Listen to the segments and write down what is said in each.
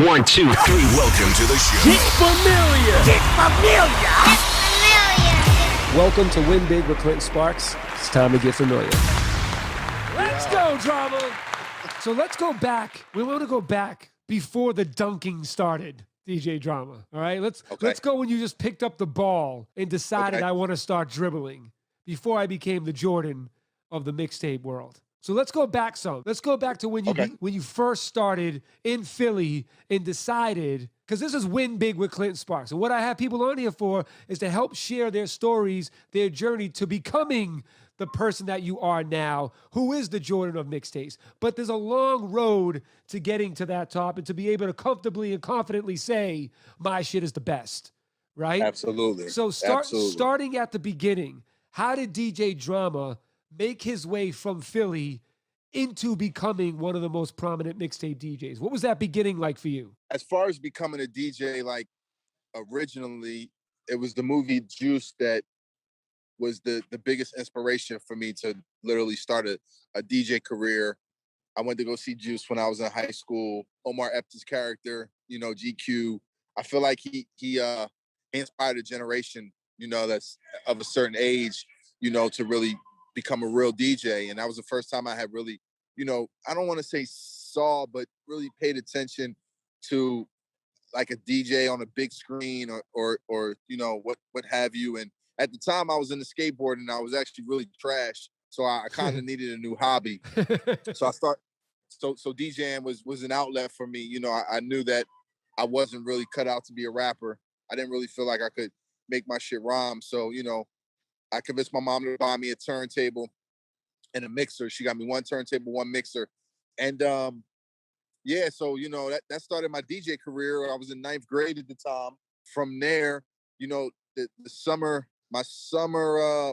1, 2, 3. Welcome to the show. Get familiar. Get familiar. Get familiar. Welcome to Win Big with Clinton Sparks. It's time to get familiar. Let's go, drama. So let's go back. We want to go back before the dunking started, DJ Drama. All right, let's go when you just picked up the ball and decided I want to start dribbling before I became the Jordan of the mixtape world. So let's go back some. Let's go back to when you first started in Philly and decided, because this is Win Big with Clinton Sparks. And what I have people on here for is to help share their stories, their journey to becoming the person that you are now, who is the Jordan of mixtapes. But there's a long road to getting to that top and to be able to comfortably and confidently say, my shit is the best, right? Absolutely. So starting at the beginning, how did DJ Drama make his way from Philly into becoming one of the most prominent mixtape DJs? What was that beginning like for you? As far as becoming a DJ, like originally, it was the movie Juice that was the biggest inspiration for me to literally start a DJ career. I went to go see Juice when I was in high school. Omar Epps' character, GQ. I feel like he inspired a generation, that's of a certain age, to really become a real DJ. And that was the first time I had really, I don't want to say saw, but really paid attention to like a DJ on a big screen or what have you. And at the time I was into skateboarding and I was actually really trash. So I kind of needed a new hobby. So so DJing was an outlet for me. I knew that I wasn't really cut out to be a rapper. I didn't really feel like I could make my shit rhyme. So, I convinced my mom to buy me a turntable and a mixer. She got me one turntable, one mixer. And so, that started my DJ career. I was in 9th grade at the time. From there, the summer, my sophomore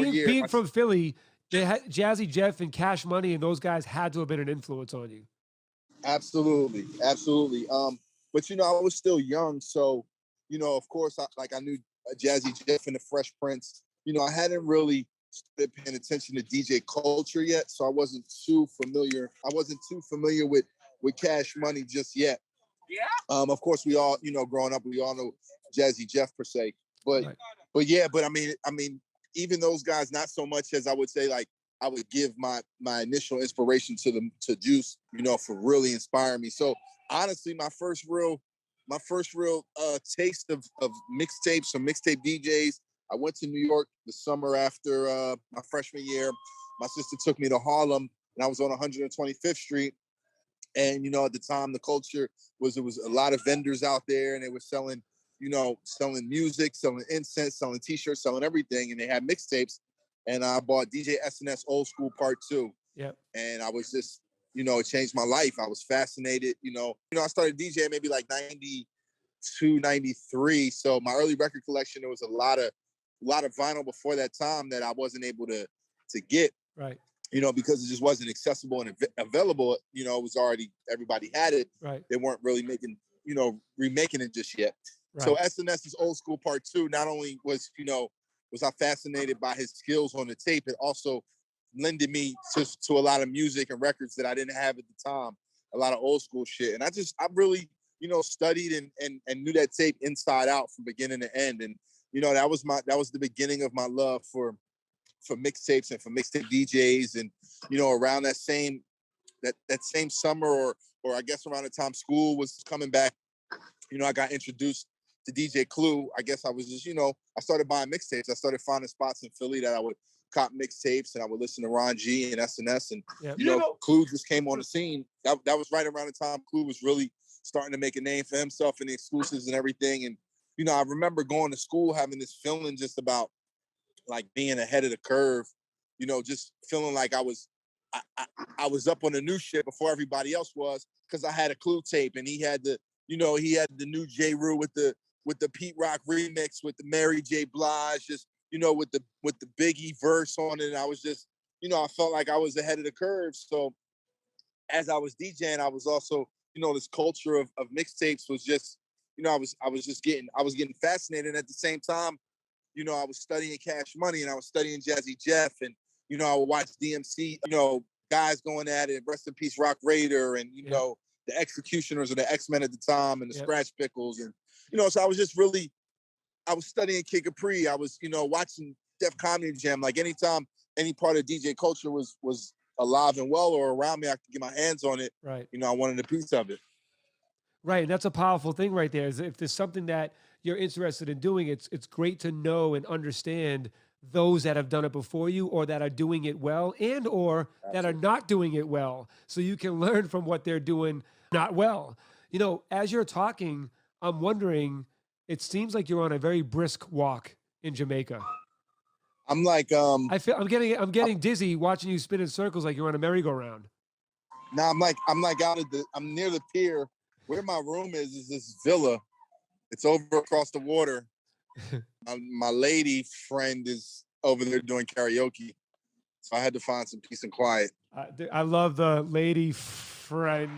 year. Being from Philly, Jazzy Jeff and Cash Money and those guys had to have been an influence on you. Absolutely. But, I was still young. So, of course, I knew Jazzy Jeff and the Fresh Prince. I hadn't really started paying attention to DJ culture yet, so I wasn't too familiar. With Cash Money just yet. Yeah. Of course, we all, growing up, we all know Jazzy Jeff per se, but I mean, even those guys, not so much as I would say, like I would give my initial inspiration to Juice, for really inspiring me. So honestly, my first real taste of mixtapes or mixtape DJs. I went to New York the summer after my freshman year. My sister took me to Harlem, and I was on 125th Street. And, at the time, the culture was a lot of vendors out there, and they were selling music, selling incense, selling T-shirts, selling everything. And they had mixtapes. And I bought DJ SNS Old School Part 2. Yep. And I was just, it changed my life. I was fascinated. I started DJing maybe like 92, 93. So my early record collection, there was a lot of vinyl before that time that I wasn't able to get, right? Because it just wasn't accessible and available. It was already, everybody had it. Right. They weren't really making, remaking it just yet. Right. So SNS's Old School Part 2, not only was I fascinated by his skills on the tape, it also lended me to a lot of music and records that I didn't have at the time, a lot of old school shit. And I really, studied and knew that tape inside out from beginning to end. And that was the beginning of my love for mixtapes and for mixtape DJs. And, around that same summer or I guess around the time school was coming back, I got introduced to DJ Clue. I guess I was just, I started buying mixtapes. I started finding spots in Philly that I would cop mixtapes and I would listen to Ron G and SNS. And, Clue just came on the scene. That was right around the time Clue was really starting to make a name for himself and the exclusives and everything. And, I remember going to school having this feeling just about like being ahead of the curve, just feeling like I was up on the new shit before everybody else was, because I had a Clue tape and he had the new J. Rue with the Pete Rock remix with the Mary J. Blige, just, with the Biggie verse on it. And I was just, I felt like I was ahead of the curve. So as I was DJing, I was also, this culture of mixtapes was just, I was getting fascinated. And at the same time, I was studying Cash Money and I was studying Jazzy Jeff, and, I would watch DMC, guys going at it, rest in peace Rock Raider, and, the Executioners or the X-Men at the time and the Yep. Scratch Pickles. And, so I was just I was studying Kid Capri. I was, watching Def Comedy Jam. Like anytime any part of DJ culture was alive and well or around me, I could get my hands on it. Right. I wanted a piece of it. Right. And that's a powerful thing right there. Is if there's something that you're interested in doing, it's great to know and understand those that have done it before you or that are doing it well and or that are not doing it well. So you can learn from what they're doing not well. As you're talking, I'm wondering, it seems like you're on a very brisk walk in Jamaica. I'm like, I'm getting dizzy watching you spin in circles like you're on a merry-go-round. now I'm near the pier. Where my room is this villa. It's over across the water. My lady friend is over there doing karaoke. So I had to find some peace and quiet. I love the lady friend.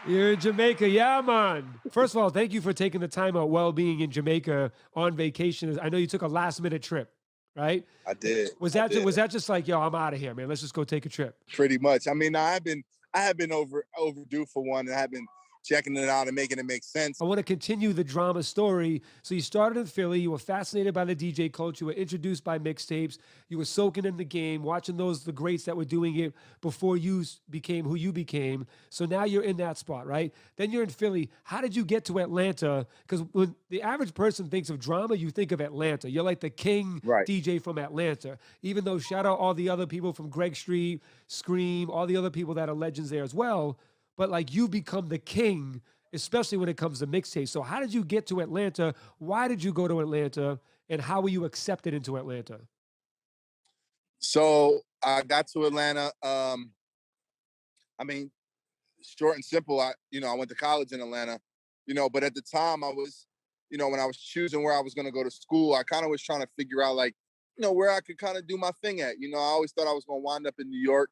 You're in Jamaica. Yeah, man. First of all, thank you for taking the time out while being in Jamaica on vacation. I know you took a last minute trip, right? I did. Was that just like, yo, I'm out of here, man. Let's just go take a trip? Pretty much. I mean, I have been overdue for one, and I've been checking it out and making it make sense. I want to continue the drama story. So you started in Philly. You were fascinated by the DJ culture. You were introduced by mixtapes. You were soaking in the game, watching the greats that were doing it before you became who you became. So now you're in that spot, right? Then you're in Philly. How did you get to Atlanta? Because when the average person thinks of drama, you think of Atlanta. You're like the king DJ from Atlanta. Even though shout out all the other people from Greg Street, Scream, all the other people that are legends there as well. But like you become the king, especially when it comes to mixtapes. So how did you get to Atlanta? Why did you go to Atlanta? And how were you accepted into Atlanta? So I got to Atlanta. I mean, short and simple. I went to college in Atlanta, but at the time I was, when I was choosing where I was going to go to school, I kind of was trying to figure out like, where I could kind of do my thing at. I always thought I was going to wind up in New York.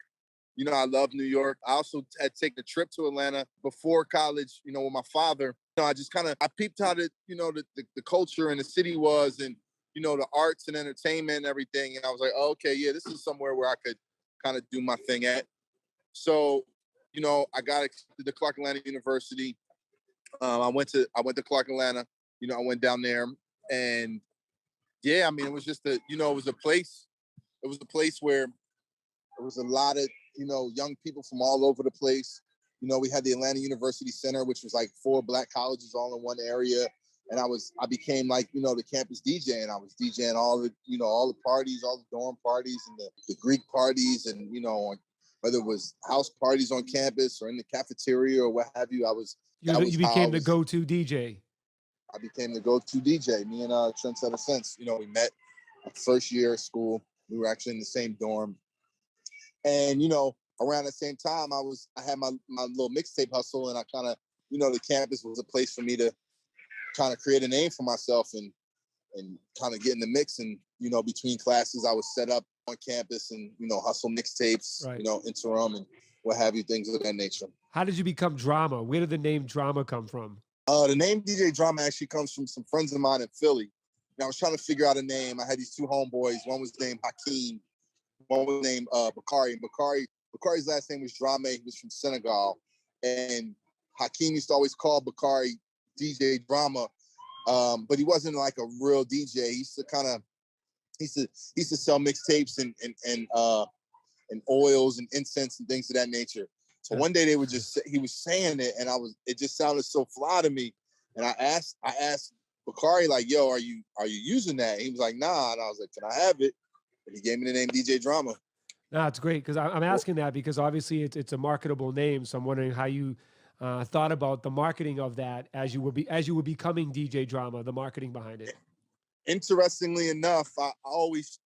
I love New York. I also had taken a trip to Atlanta before college, with my father. I just I peeped how the culture in the city was and, the arts and entertainment and everything. And I was like, oh, okay, yeah, this is somewhere where I could kind of do my thing at. So, I got accepted to Clark Atlanta University. I went to Clark Atlanta, I went down there and yeah, I mean, it was just it was a place where there was a lot of, young people from all over the place. We had the Atlanta University Center, which was like 4 Black colleges all in one area. And I became like, the campus DJ, and I was DJing all the parties, all the dorm parties and the Greek parties. And, whether it was house parties on campus or in the cafeteria or what have you, you became the go-to DJ. I became the go-to DJ. Me and Trendsetter Sense, we met first year of school. We were actually in the same dorm. And, around the same time, I had my little mixtape hustle, and I kind of, the campus was a place for me to kind of create a name for myself and kind of get in the mix. And, between classes, I was set up on campus and, hustle mixtapes, right. interim and what have you, things of that nature. How did you become Drama? Where did the name Drama come from? The name DJ Drama actually comes from some friends of mine in Philly. And I was trying to figure out a name. I had these 2 homeboys. One was named Hakeem. One was named Bakari. Bakari's last name was Drame. He was from Senegal. And Hakeem used to always call Bakari DJ Drama. But he wasn't like a real DJ. He used to sell mixtapes and oils and incense and things of that nature. So one day he was saying it, and it just sounded so fly to me. And I asked Bakari, like, yo, are you using that? And he was like, nah. And I was like, can I have it? And he gave me the name DJ Drama. No, it's great because I'm asking that because obviously it's a marketable name. So I'm wondering how you thought about the marketing of that as you were becoming DJ Drama, the marketing behind it. Interestingly enough, I always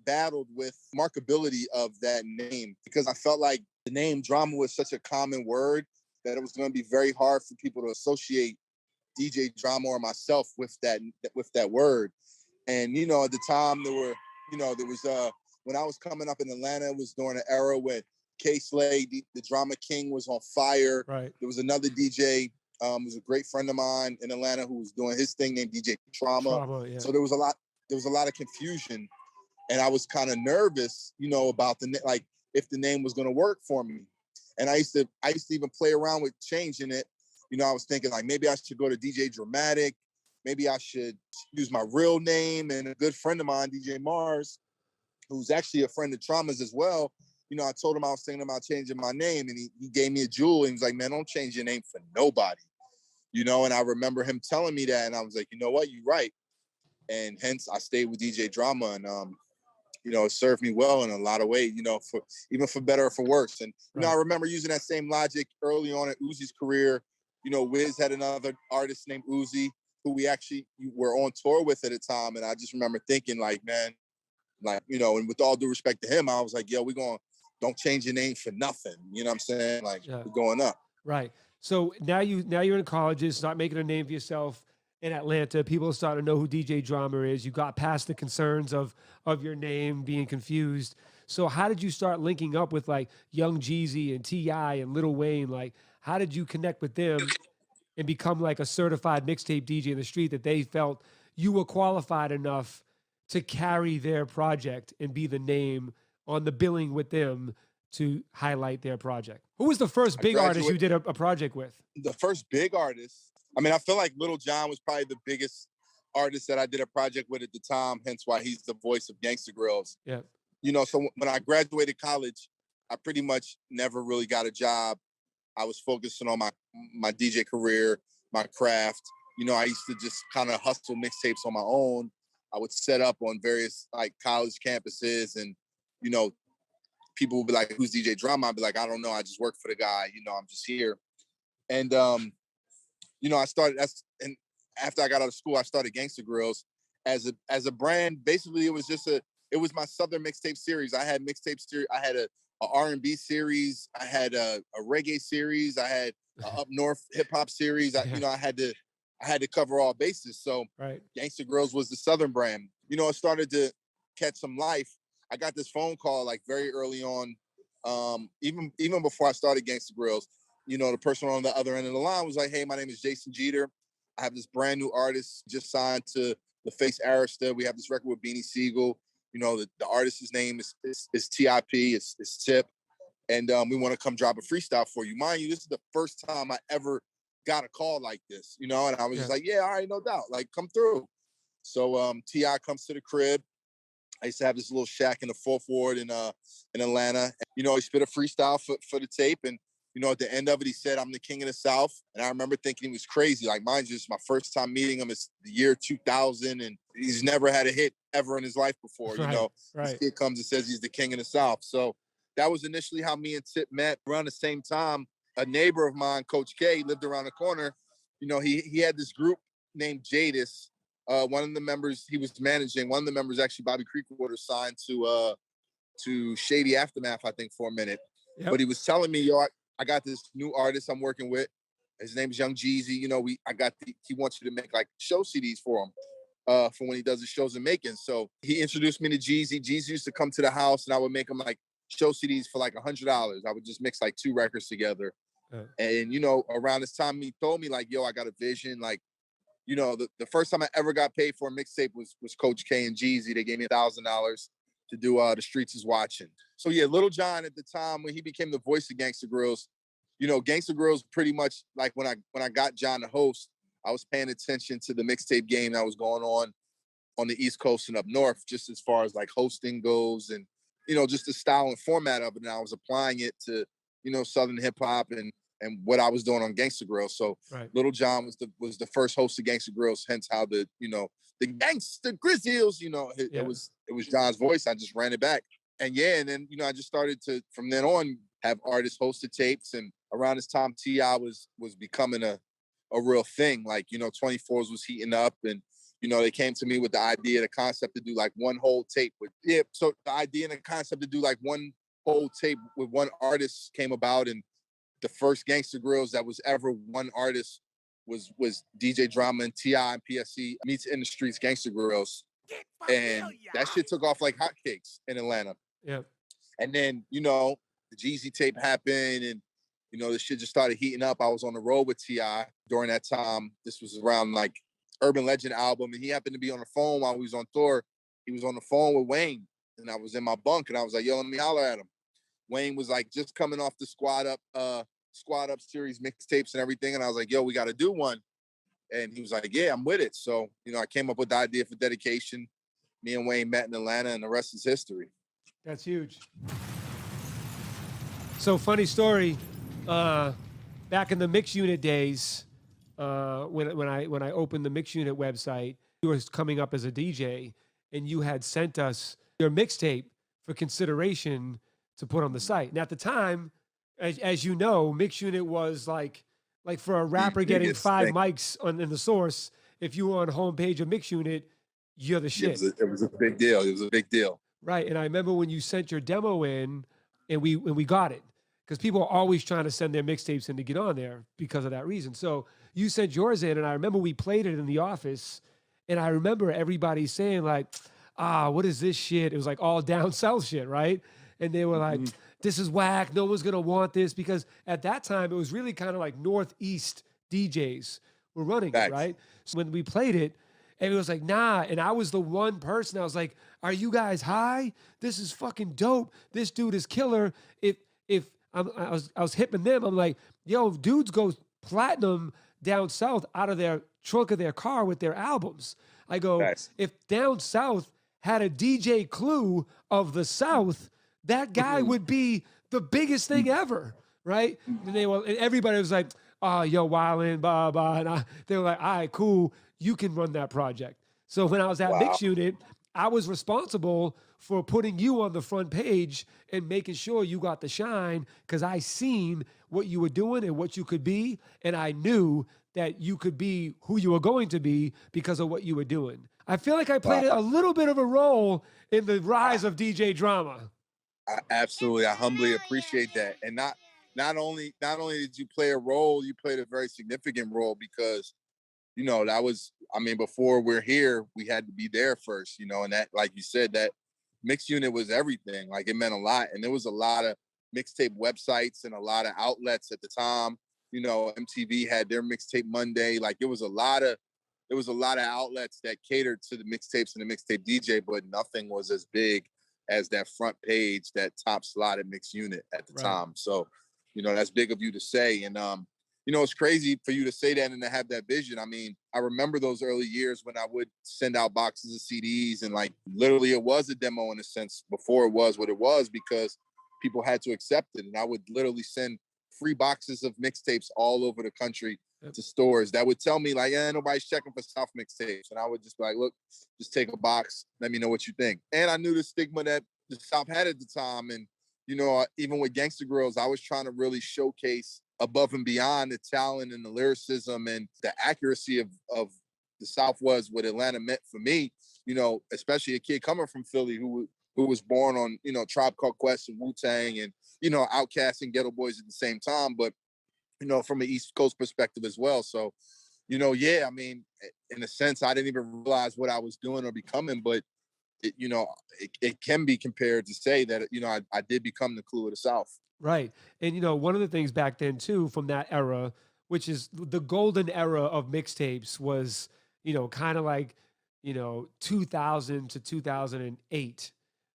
battled with marketability of that name because I felt like the name Drama was such a common word that it was going to be very hard for people to associate DJ Drama or myself with that word. And at the time there was when I was coming up in Atlanta, it was during an era when K Slade, the Drama King, was on fire. Right. There was another DJ, was a great friend of mine in Atlanta who was doing his thing named DJ Trauma. Yeah. So there was a lot of confusion, and I was kind of nervous, about if the name was going to work for me. And I used to even play around with changing it. You know, I was thinking like maybe I should go to DJ Dramatic. Maybe I should use my real name. And a good friend of mine, DJ Mars, who's actually a friend of Trauma's as well. You know, I told him I was thinking about changing my name, and he gave me a jewel. And he was like, man, don't change your name for nobody. You know, and I remember him telling me that, and I was like, you know what, you're right. And hence I stayed with DJ Drama, and you know, it served me well in a lot of ways, you know, for even for better or for worse. And you know, I remember using that same logic early on in Uzi's career. You know, Wiz had another artist named Uzi who we actually were on tour with at the time. And I just remember thinking like, man, like, you know, and with all due respect to him, I was like, yo, don't change your name for nothing. You know what I'm saying? Like, we're going up. Right. So now you're in colleges, start making a name for yourself in Atlanta. People start to know who DJ Drama is. You got past the concerns of your name being confused. So how did you start linking up with like Young Jeezy and T.I. and Lil Wayne? Like, how did you connect with them and become like a certified mixtape DJ in the street that they felt you were qualified enough to carry their project and be the name on the billing with them to highlight their project? Who was the first big artist you did a project with? The first big artist, I mean, I feel like Lil Jon was probably the biggest artist that I did a project with at the time, hence why he's the voice of Gangsta Grills. Yeah. You know, so when I graduated college, I pretty much never really got a job. I was focusing on my DJ career, my craft. You know, I used to just kind of hustle mixtapes on my own. I would set up on various like college campuses, and, you know, people would be like, who's DJ Drama? I'd be like, I don't know. I just work for the guy. You know, I'm just here. And, you know, and after I got out of school, I started Gangsta Grills as a brand. Basically, it was my Southern mixtape series. I had mixtape series. I had a R&B series. I had a reggae series. I had a up north hip hop series. You know, I had to cover all bases. So Gangsta Grills was the Southern brand. You know, it started to catch some life. I got this phone call like very early on, even before I started Gangsta Grills. You know, the person on the other end of the line was like, hey, my name is Jason Jeter. I have this brand new artist just signed to the Face Arista. We have this record with Beanie Siegel. You know, the artist's name is TIP, it's Tip. And we want to come drop a freestyle for you. Mind you, this is the first time I ever got a call like this, you know, and I was just like, yeah, all right, no doubt. Like, come through. So T.I. comes to the crib. I used to have this little shack in the Fourth Ward in Atlanta. You know, he spit a freestyle for the tape. And, you know, at the end of it, he said, I'm the king of the South. And I remember thinking he was crazy. Like, mind you, it's my first time meeting him. It's the year 2000, and he's never had a hit ever in his life before. You know, this kid comes and says he's the king of the South. So that was initially how me and Tip met. Around the same time, a neighbor of mine, Coach K, lived around the corner. You know, he had this group named Jadis. One of the members he was managing, one of the members actually Bobby Creekwater signed to Shady Aftermath, I think, for a minute. Yep. But he was telling me, yo, I got this new artist I'm working with. His name is Young Jeezy. You know, he wants you to make like show CDs for him for when he does his shows in Macon. So he introduced me to Jeezy. Jeezy used to come to the house, and I would make him like show CDs for like $100. I would just mix like 2 records together. And, you know, around this time, he told me like, yo, I got a vision. Like, you know, the first time I ever got paid for a mixtape was Coach K and Jeezy. They gave me $1,000 to do The Streets Is Watching. So yeah, Lil Jon at the time when he became the voice of Gangsta Grills, you know, Gangsta Grills pretty much like when I got John to host, I was paying attention to the mixtape game that was going on the East Coast and up north, just as far as like hosting goes, and, you know, just the style and format of it. And I was applying it to, you know, Southern hip hop and what I was doing on Gangsta Grills. So Lil Jon was the first host of Gangsta Grills, hence how the Gangsta Grizzlies, you know, it was Jon's voice. I just ran it back. And and then, you know, I just started to, from then on, have artists hosted tapes. And around this time, T.I. was becoming a real thing. Like, you know, 24s was heating up, and, you know, they came to me with the idea, the concept to do like one whole tape so the idea and the concept to do like one whole tape with one artist came about. And the first Gangsta Grills that was ever one artist was DJ Drama and T.I. and PSC meets in the streets Gangsta Grills. And that shit took off like hotcakes in Atlanta. Yeah. And then, you know, the Jeezy tape happened, and, you know, the shit just started heating up. I was on the road with T.I. during that time. This was around like Urban Legend album, and he happened to be on the phone while we was on tour. He was on the phone with Wayne, and I was in my bunk, and I was like, yo, let me holler at him. Wayne was like just coming off the Squad Up series mixtapes and everything. And I was like, yo, we got to do one. And he was like, yeah, I'm with it. So, I came up with the idea for dedication. Me and Wayne met in Atlanta, and the rest is history. That's huge. So funny story. Back in the Mix Unit days, when I opened the Mix Unit website, you were coming up as a DJ, and you had sent us your mixtape for consideration to put on the site. And at the time, as you know, Mix Unit was like for a rapper getting 5 mics in the source. If you were on the homepage of Mix Unit, you're the shit. It was a big deal. It was a big deal. Right. And I remember when you sent your demo in, and we got it, because people are always trying to send their mixtapes in to get on there because of that reason. So you sent yours in, and I remember we played it in the office, and I remember everybody saying like, what is this shit? It was like all down south shit, right? And they were like, this is whack. No one's going to want this, because at that time, it was really kind of like Northeast DJs were running it, right? So when we played it, everyone was like, nah. And I was the one person, I was like, are you guys high? This is fucking dope. This dude is killer. If I was hipping them, I'm like, yo, dudes go platinum down south out of their trunk of their car with their albums. I go, if down south had a DJ Clue of the South, that guy would be the biggest thing ever, right? And everybody was like, oh, yo, wildin', blah, blah. And they were like, all right, cool. You can run that project. So when I was at Mix Unit, I was responsible for putting you on the front page and making sure you got the shine, because I seen what you were doing and what you could be. And I knew that you could be who you were going to be because of what you were doing. I feel like I played a little bit of a role in the rise of DJ Drama. Absolutely. I humbly appreciate that. And not only did you play a role, you played a very significant role, because that was, before we're here, we had to be there first, and that, like you said, that Mix Unit was everything. Like, it meant a lot. And there was a lot of mixtape websites and a lot of outlets at the time. MTV had their Mixtape Monday. Like, there was a lot of outlets that catered to the mixtapes and the mixtape DJ, but nothing was as big as that front page, that top slotted Mix Unit at the time. So, that's big of you to say. And, it's crazy for you to say that and to have that vision. I remember those early years when I would send out boxes of CDs, and like literally it was a demo in a sense before it was what it was, because people had to accept it. And I would literally send free boxes of mixtapes all over the country to stores that would tell me like, nobody's checking for South mixtapes. And I would just be like, look, just take a box. Let me know what you think. And I knew the stigma that the South had at the time. And, even with Gangsta Grills, I was trying to really showcase above and beyond the talent and the lyricism and the accuracy of the South was what Atlanta meant for me, especially a kid coming from Philly who was born on, Tribe Called Quest and Wu-Tang and, Outkast and Ghetto Boys at the same time, but, from an East Coast perspective as well. So, in a sense, I didn't even realize what I was doing or becoming, but it can be compared to say that, I did become the Clue of the South. Right. And, one of the things back then, too, from that era, which is the golden era of mixtapes, was, kind of like, 2000 to 2008.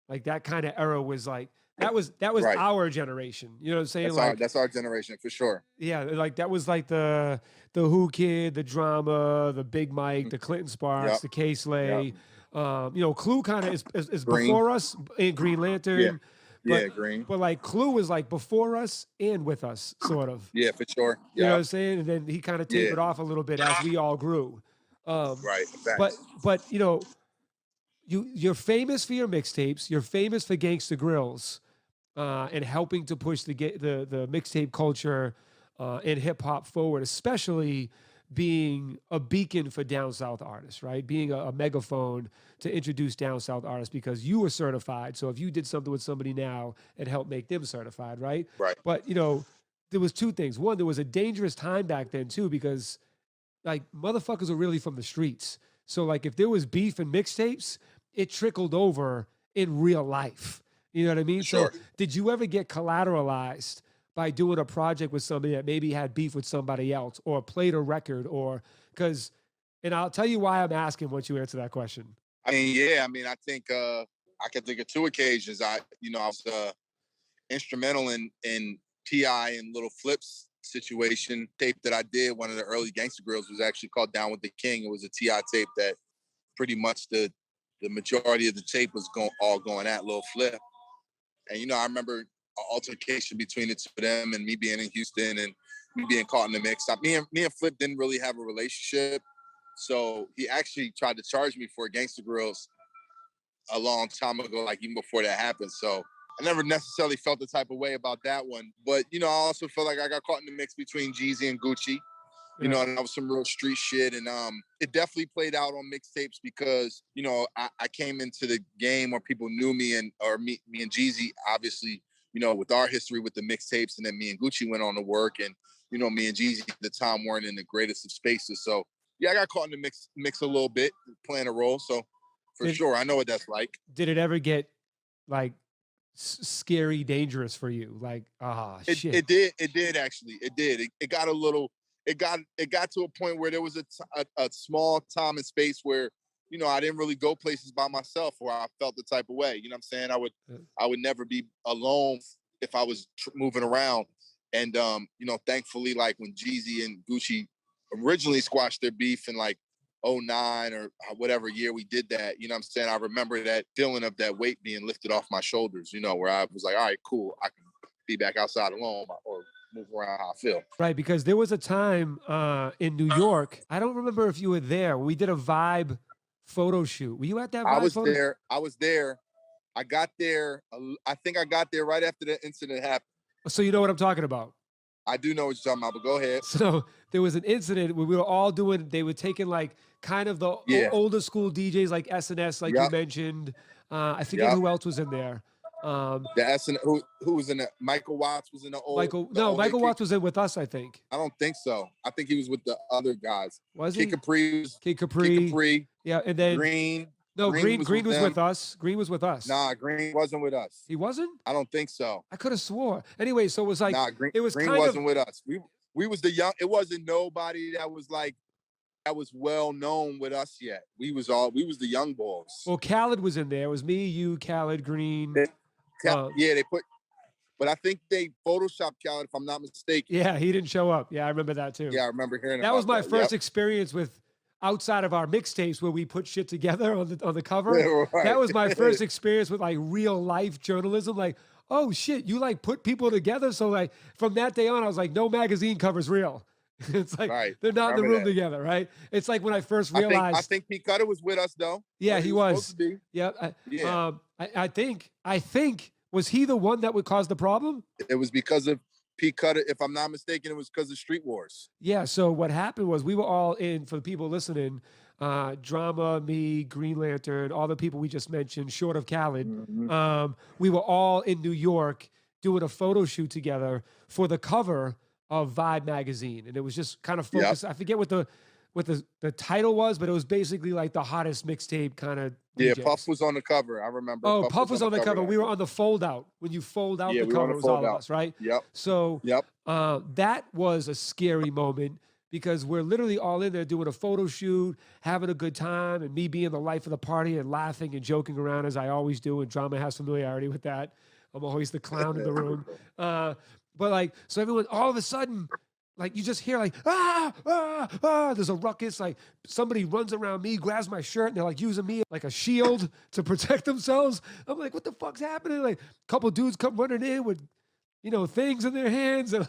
Like that kind of era was like, that was our generation. You know what I'm saying? That's our generation for sure. Yeah. Like that was like the Who Kid, the Drama, the Big Mike, the Clinton Sparks, the K-Slay. Clue kind of is before us in Green Lantern. Green. But like Clue was like before us and with us, sort of. Yeah, for sure. You know what I'm saying? And then he kind of tapered off a little bit as we all grew. Right. But you're famous for your mixtapes. You're famous for Gangsta Grills, and helping to push the mixtape culture and hip hop forward, especially being a beacon for down south artists, right? Being a megaphone to introduce down south artists, because you were certified. So if you did something with somebody now, it helped make them certified, right? Right. But there was two things. One, there was a dangerous time back then too, because like motherfuckers were really from the streets. So like if there was beef and mixtapes, it trickled over in real life. You know what I mean? Sure. So did you ever get collateralized by doing a project with somebody that maybe had beef with somebody else, or played a record, and I'll tell you why I'm asking once you answer that question. I think I can think of two occasions. I was instrumental in T.I. and Little Flip's situation. Tape that I did, one of the early Gangsta Grills, was actually called Down with the King. It was a T.I. tape that pretty much the majority of the tape was going at Lil Flip. And, you know, I remember an altercation between the two of them and me being in Houston and me being caught in the mix. Me and Flip didn't really have a relationship. So he actually tried to charge me for Gangsta Grills a long time ago, like even before that happened. So I never necessarily felt the type of way about that one. But, you know, I also feel like I got caught in the mix between Jeezy and Gucci. You know, and that was some real street shit. And it definitely played out on mixtapes because, you know, I came into the game where people knew me and me and Jeezy, obviously, you know, with our history with the mixtapes, and then me and Gucci went on to work. And, you know, me and Jeezy at the time weren't in the greatest of spaces. So, yeah, I got caught in the mix a little bit, playing a role. So, for sure, I know what that's like. Did it ever get, like, scary, dangerous for you? Like, shit. It did, actually. It did. It got a little... It got to a point where there was a small time and space where, you know, I didn't really go places by myself, or I felt the type of way. You know what I'm saying? I would never be alone if I was moving around. And, you know, thankfully, like when Jeezy and Gucci originally squashed their beef in like 2009 or whatever year we did that, you know what I'm saying? I remember that feeling of that weight being lifted off my shoulders, you know, where I was like, all right, cool. I can be back outside alone or move around how I feel. Right, because there was a time in New York. I don't remember if you were there. We did a Vibe photo shoot. Were you at that Vibe I was photo? there. I was there. I got there. I think I got there right after the incident happened. So you know what I'm talking about. I do know what you're talking about, but go ahead. So there was an incident where we were all doing, they were taking like kind of the older school DJs like SNS, like you mentioned. I forget who else was in there. The SN, who was in it? Michael Watts was in the old. Michael Watts was in with us, I think. I don't think so. I think he was with the other guys. Was he? Kid Capri. Yeah, and then Green. No, Green was with us. Green was with us. Nah, Green wasn't with us. He wasn't? I don't think so. I could have swore. Anyway, so it was like Green, it was Green kind wasn't of, with us. We was the young. It wasn't nobody that was like that was well known with us yet. We was the young boys. Well, Khaled was in there. It was me, you, Khaled, Green. They put, but I think they photoshopped Khaled, if I'm not mistaken. Yeah, he didn't show up. Yeah, I remember that too. Yeah, I remember hearing that. Was my first experience with outside of our mixtapes where we put shit together on the cover. Yeah, right. That was my first experience with like real life journalism. Like, oh shit, you like put people together. So like from that day on, I was like, no magazine cover's real. It's like they're not in the room together, right? It's like when I first realized. I think P. Cutter was with us though. Yeah, he was. Yeah. I think was he the one that would cause the problem? It was because of P. Cutter. If I'm not mistaken, it was because of Street Wars. Yeah. So what happened was we were all in, for the people listening, Drama, me, Green Lantern, all the people we just mentioned, short of Khaled. Mm-hmm. We were all in New York doing a photo shoot together for the cover of Vibe magazine, and it was just kind of focused. I forget what the title was, but it was basically like the hottest mixtape kind of. Yeah, DJs. Puff was on the cover. I remember. Oh, Puff was on the cover. We were on the fold out. When you fold out the cover, it was all of us, right? Yep. So that was a scary moment because we're literally all in there doing a photo shoot, having a good time, and me being the life of the party and laughing and joking around as I always do. And Drama has familiarity with that. I'm always the clown in the room. But like, so everyone, all of a sudden, like you just hear like, there's a ruckus. Like somebody runs around me, grabs my shirt, and they're like using me like a shield to protect themselves. I'm like, what the fuck's happening? Like a couple dudes come running in with, you know, things in their hands. And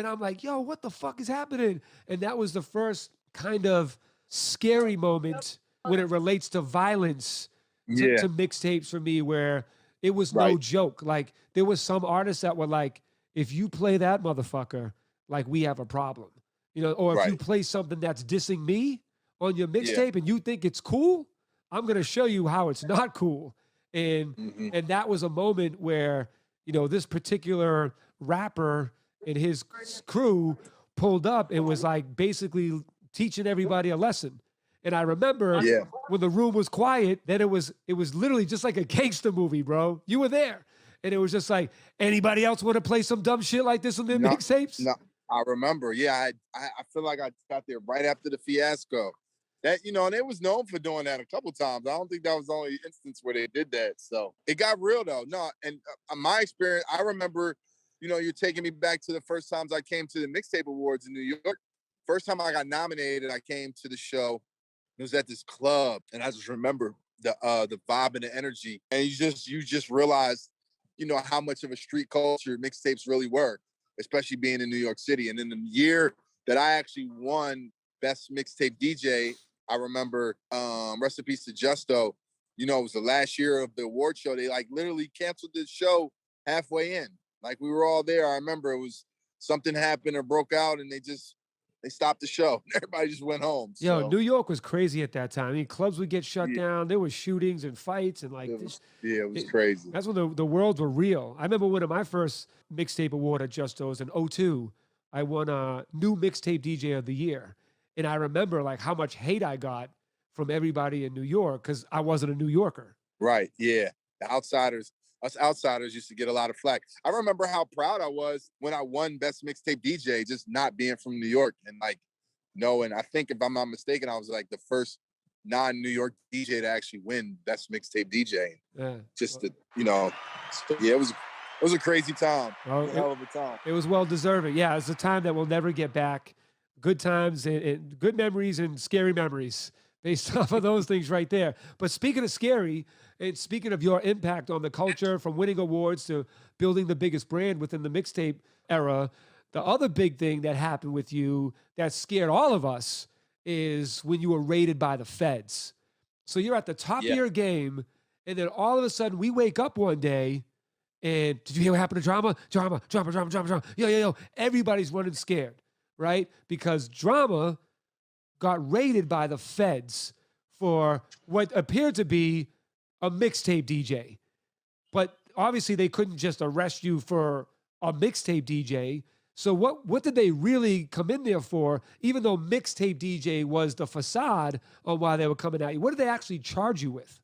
I'm like, yo, what the fuck is happening? And that was the first kind of scary moment when it relates to violence to mixtapes for me, where it was no joke. Like there was some artists that were like, if you play that motherfucker, like we have a problem, you know, or if you play something that's dissing me on your mixtape and you think it's cool, I'm going to show you how it's not cool. And, and that was a moment where, you know, this particular rapper and his crew pulled up and was like basically teaching everybody a lesson. And I remember when the room was quiet, then it was literally just like a gangster movie, bro. You were there. And it was just like, anybody else want to play some dumb shit like this on their mixtapes? No, I remember. Yeah, I feel like I got there right after the fiasco. That, and they was known for doing that a couple times. I don't think that was the only instance where they did that. So it got real though. No, and my experience, I remember, you're taking me back to the first times I came to the Mixtape Awards in New York. First time I got nominated, I came to the show. It was at this club, and I just remember the vibe and the energy, and you just realize, how much of a street culture mixtapes really were, especially being in New York City. And in the year that I actually won Best Mixtape DJ, I remember, rest in peace to Justo. It was the last year of the award show. They like literally canceled the show halfway in. Like we were all there. I remember it was something happened or broke out, and they stopped the show. Everybody just went home. Yo, So New York was crazy at that time. I mean, clubs would get shut down. There was shootings and fights and like it was crazy. That's when the worlds were real. I remember winning my first mixtape award at Justo's in '02. I won a new mixtape DJ of the year. And I remember like how much hate I got from everybody in New York because I wasn't a New Yorker. Right. Yeah. Us outsiders used to get a lot of flack. I remember how proud I was when I won Best Mixtape DJ, just not being from New York and like knowing. I think if I'm not mistaken, I was like the first non-New York DJ to actually win Best Mixtape DJ. Yeah. Just to, it was a crazy time. Well, a hell of a time. It was well deserving. Yeah, it's a time that we'll never get back. Good times and good memories and scary memories based off of those things right there. But speaking of scary, and speaking of your impact on the culture from winning awards to building the biggest brand within the mixtape era, the other big thing that happened with you that scared all of us is when you were raided by the feds. So you're at the top of your game, and then all of a sudden we wake up one day and did you hear what happened to Drama? Drama. Yo. Everybody's running scared, right? Because Drama got raided by the feds for what appeared to be a mixtape DJ. But obviously they couldn't just arrest you for a mixtape DJ. So what did they really come in there for, even though mixtape DJ was the facade on why they were coming at you? What did they actually charge you with?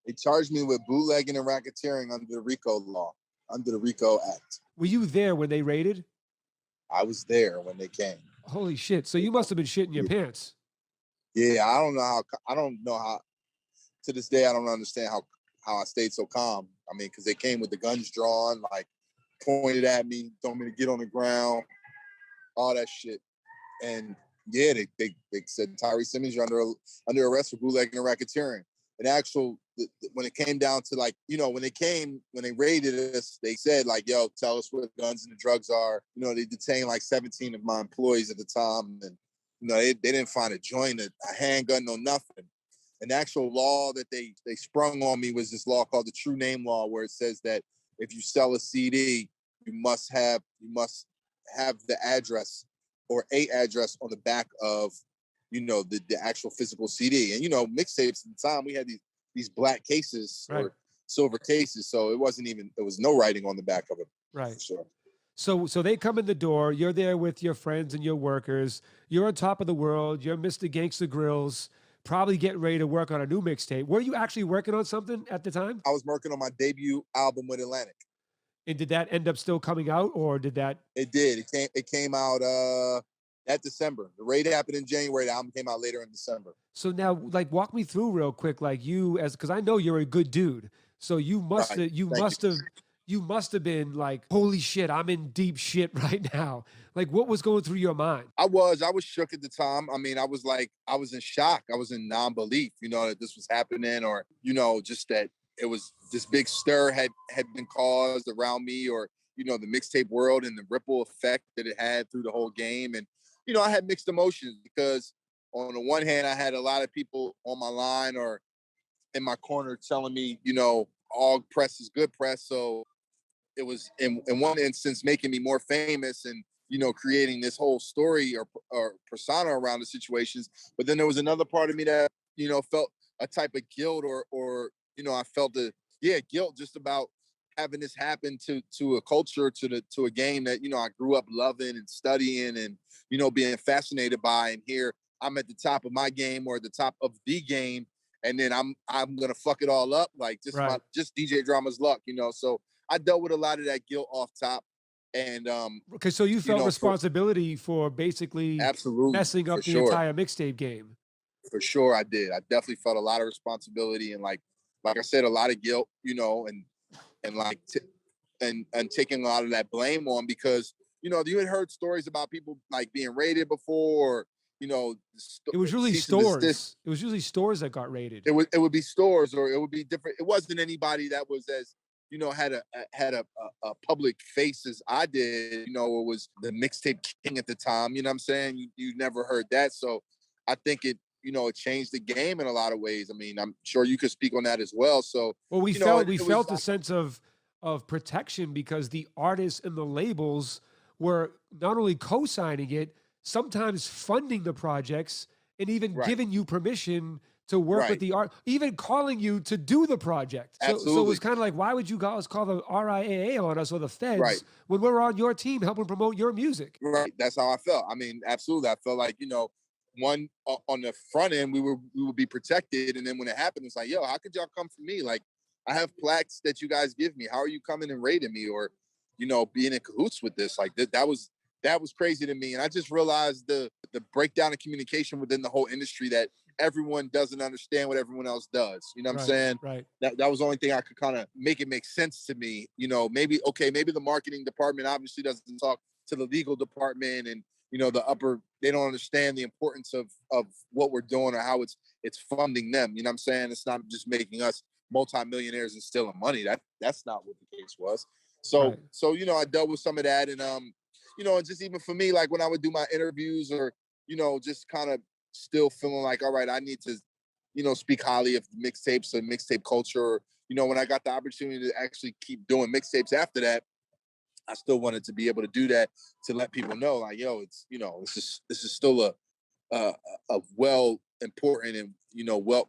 They charged me with bootlegging and racketeering under the RICO law, under the RICO Act. Were you there when they raided? I was there when they came. Holy shit. So you must have been shitting your pants. Yeah, I don't know how, to this day, I don't understand how I stayed so calm. I mean, because they came with the guns drawn, like pointed at me, told me to get on the ground, all that shit. And yeah, they said, Tyree Simmons, you're under arrest for bootlegging and racketeering. And when it came down to like, when they raided us, they said like, yo, tell us where the guns and the drugs are. They detained like 17 of my employees at the time. And, they didn't find a joint, a handgun, no nothing. And the actual law that they sprung on me was this law called the True Name Law, where it says that if you sell a CD, you must have the address or a address on the back of, the actual physical CD. And, mixtapes at the time, we had these black cases or silver cases. So there was no writing on the back of it. Right. For sure. So they come in the door, you're there with your friends and your workers, you're on top of the world, you're Mr. Gangsta Grills, probably getting ready to work on a new mixtape. Were you actually working on something at the time? I was working on my debut album with Atlantic. And did that end up still coming out, or did that? It did. It came out that December. The raid happened in January. The album came out later in December. So now, like, walk me through real quick, like because I know you're a good dude. So you must have been like, holy shit, I'm in deep shit right now. Like, what was going through your mind? I was shook at the time. I mean, I was in shock. I was in non-belief, that this was happening, or, just that it was this big stir had been caused around me, or, the mixtape world and the ripple effect that it had through the whole game. And, I had mixed emotions because on the one hand, I had a lot of people on my line or in my corner telling me, all press is good press. So it was in one instance making me more famous and, creating this whole story or persona around the situations. But then there was another part of me that, felt a type of guilt or I felt guilt just about having this happen to a culture, to a game that, I grew up loving and studying and, being fascinated by. And here I'm at the top of my game or at the top of the game. And then I'm going to fuck it all up. Like just DJ Drama's luck, So I dealt with a lot of that guilt off top. And okay, so you felt responsibility for basically absolutely messing up the entire mixtape game. For sure, I did. I definitely felt a lot of responsibility and like I said, a lot of guilt, and like and taking a lot of that blame on because you had heard stories about people like being raided before, or, It was usually cease and desist. stores. It was usually stores that got raided. It would be stores, or it would be different. It wasn't anybody that was as had a public face as I did. It was the mixtape king at the time. You know what I'm saying? You never heard that, so I think it changed the game in a lot of ways. I mean, I'm sure you could speak on that as well. So, Well, we it was felt a sense of protection because the artists and the labels were not only co-signing it, sometimes funding the projects and even Right. giving you permission to work with Right. the art, even calling you to do the project. So it was Absolutely. kind of like, why would you guys call the RIAA on us or the feds Right. when we're on your team helping promote your music? Right. That's how I felt. I mean, absolutely. I felt like, one on the front end, we would be protected. And then when it happened, it's like, yo, how could y'all come for me? Like, I have plaques that you guys give me. How are you coming and raiding me or, being in cahoots with this? Like that was crazy to me. And I just realized the breakdown of communication within the whole industry, that everyone doesn't understand what everyone else does. You know what I'm saying? Right. That was the only thing I could kind of make it make sense to me. Maybe the marketing department obviously doesn't talk to the legal department, and they don't understand the importance of what we're doing or how it's funding them. You know what I'm saying? It's not just making us multimillionaires and stealing money. That's not what the case was. So Right. so I dealt with some of that, and and just even for me, like when I would do my interviews or just kind of still feeling like, all right, I need to speak highly of mixtapes and mixtape culture. When I got the opportunity to actually keep doing mixtapes after that, I still wanted to be able to do that, to let people know, like, yo, this is still a well important and